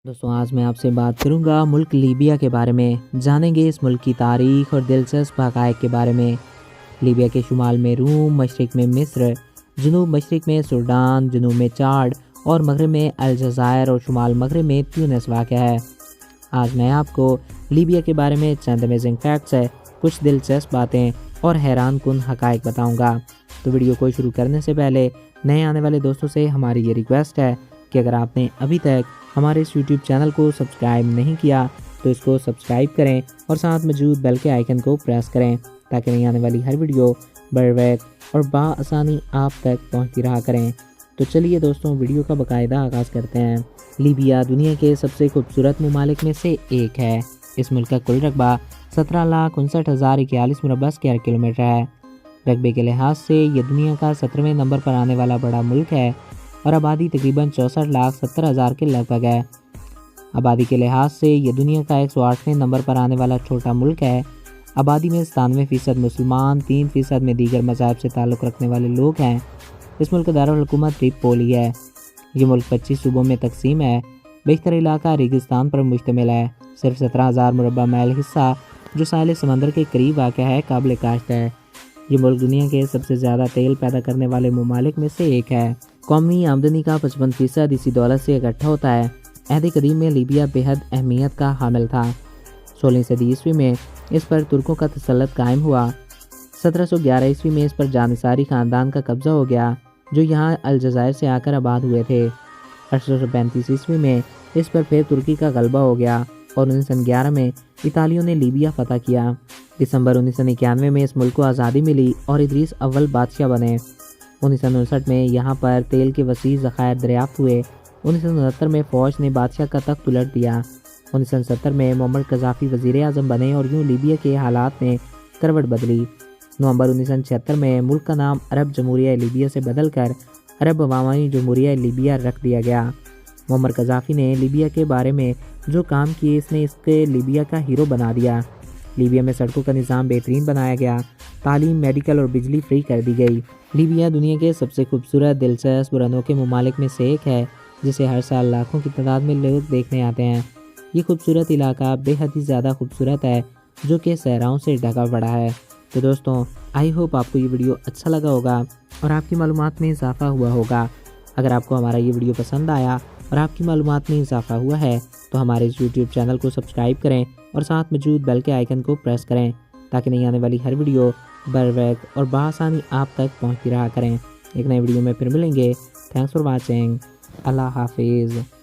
دوستوں آج میں آپ سے بات کروں گا ملک لیبیا کے بارے میں۔ جانیں گے اس ملک کی تاریخ اور دلچسپ حقائق کے بارے میں۔ لیبیا کے شمال میں روم، مشرق میں مصر، جنوب مشرق میں سوڈان، جنوب میں چاڈ اور مغرب میں الجزائر اور شمال مغرب میں تیونس واقع ہے۔ آج میں آپ کو لیبیا کے بارے میں چند امیزنگ فیکٹس ہے، کچھ دلچسپ باتیں اور حیران کن حقائق بتاؤں گا۔ تو ویڈیو کو شروع کرنے سے پہلے نئے آنے والے دوستوں سے ہماری یہ ریکویسٹ ہے کہ اگر آپ نے ابھی تک ہمارے اس یوٹیوب چینل کو سبسکرائب نہیں کیا تو اس کو سبسکرائب کریں اور ساتھ موجود بیل کے آئیکن کو پریس کریں تاکہ نئی آنے والی ہر ویڈیو بر وقت اور بآسانی آپ تک پہنچتی رہا کریں۔ تو چلیے دوستوں ویڈیو کا باقاعدہ آغاز کرتے ہیں۔ لیبیا دنیا کے سب سے خوبصورت ممالک میں سے ایک ہے۔ اس ملک کا کل رقبہ 17,59,041 مربع اسکوائر کلومیٹر ہے۔ رقبے کے لحاظ سے یہ دنیا کا 17ویں نمبر پر آنے والا بڑا ملک ہے اور آبادی تقریباً 64,70,000 کے لگ بھگ ہے۔ آبادی کے لحاظ سے یہ دنیا کا 108ویں نمبر پر آنے والا چھوٹا ملک ہے۔ آبادی میں 97% مسلمان، 3% میں دیگر مذاہب سے تعلق رکھنے والے لوگ ہیں۔ اس ملک کا دارالحکومت ٹریپولی ہے۔ یہ ملک 25 صوبوں میں تقسیم ہے۔ بیشتر علاقہ ریگستان پر مشتمل ہے۔ صرف 17,000 مربع میل حصہ جو ساحل سمندر کے قریب واقع ہے قابل کاشت ہے۔ یہ ملک دنیا کے سب سے زیادہ تیل پیدا کرنے والے ممالک میں سے ایک ہے۔ قومی آمدنی کا 55% اسی دولت سے اکٹھا ہوتا ہے۔ عہد قدیم میں لیبیا بے حد اہمیت کا حامل تھا۔ 16ویں صدی عیسوی میں اس پر ترکوں کا تسلط قائم ہوا۔ 1711 عیسوی میں اس پر جانصاری خاندان کا قبضہ ہو گیا جو یہاں الجزائر سے آ کر آباد ہوئے تھے۔ 1835 عیسوی میں اس پر پھر ترکی کا غلبہ ہو گیا اور 1911 میں اطالیوں نے لیبیا فتح کیا۔ دسمبر 1991 میں اس ملک کو آزادی ملی اور ادریس اول بادشاہ بنے۔ 1959 میں یہاں پر تیل کے وسیع ذخائر دریافت ہوئے۔ 1969 میں فوج نے بادشاہ کا تخت الٹ دیا۔ 1970 میں معمر قذافی وزیر اعظم بنے اور یوں لیبیا کے حالات میں کروٹ بدلی۔ نومبر 1976 میں ملک کا نام عرب جمہوریہ لیبیا سے بدل کر عرب عوامی جمہوریہ لیبیا رکھ دیا گیا۔ معمر قذافی نے لیبیا کے بارے میں جو کام کیے اس نے اس کے لیبیا کا ہیرو بنا دیا۔ لیبیا میں سڑکوں کا نظام بہترین بنایا گیا، تعلیم، میڈیکل اور بجلی فری کر دی گئی۔ لیبیا دنیا کے سب سے خوبصورت، دلچسپ اور انوکھے ممالک میں سے ایک ہے جسے ہر سال لاکھوں کی تعداد میں لوگ دیکھنے آتے ہیں۔ یہ خوبصورت علاقہ بے حد ہی زیادہ خوبصورت ہے جو کہ صحراؤں سے ڈھکا پڑا ہے۔ تو دوستوں آئی ہوپ آپ کو یہ ویڈیو اچھا لگا ہوگا اور آپ کی معلومات میں اضافہ ہوا ہوگا۔ اگر آپ کو ہمارا یہ ویڈیو پسند آیا اور آپ کی معلومات میں اضافہ ہوا ہے تو ہمارے اس یوٹیوب چینل کو سبسکرائب کریں اور ساتھ موجود بیل کے آئیکن کو پریس کریں تاکہ نئی آنے والی ہر ویڈیو بر وقت اور بآسانی آپ تک پہنچتی رہا کریں۔ ایک نئے ویڈیو میں پھر ملیں گے۔ Thanks for watching. اللہ حافظ۔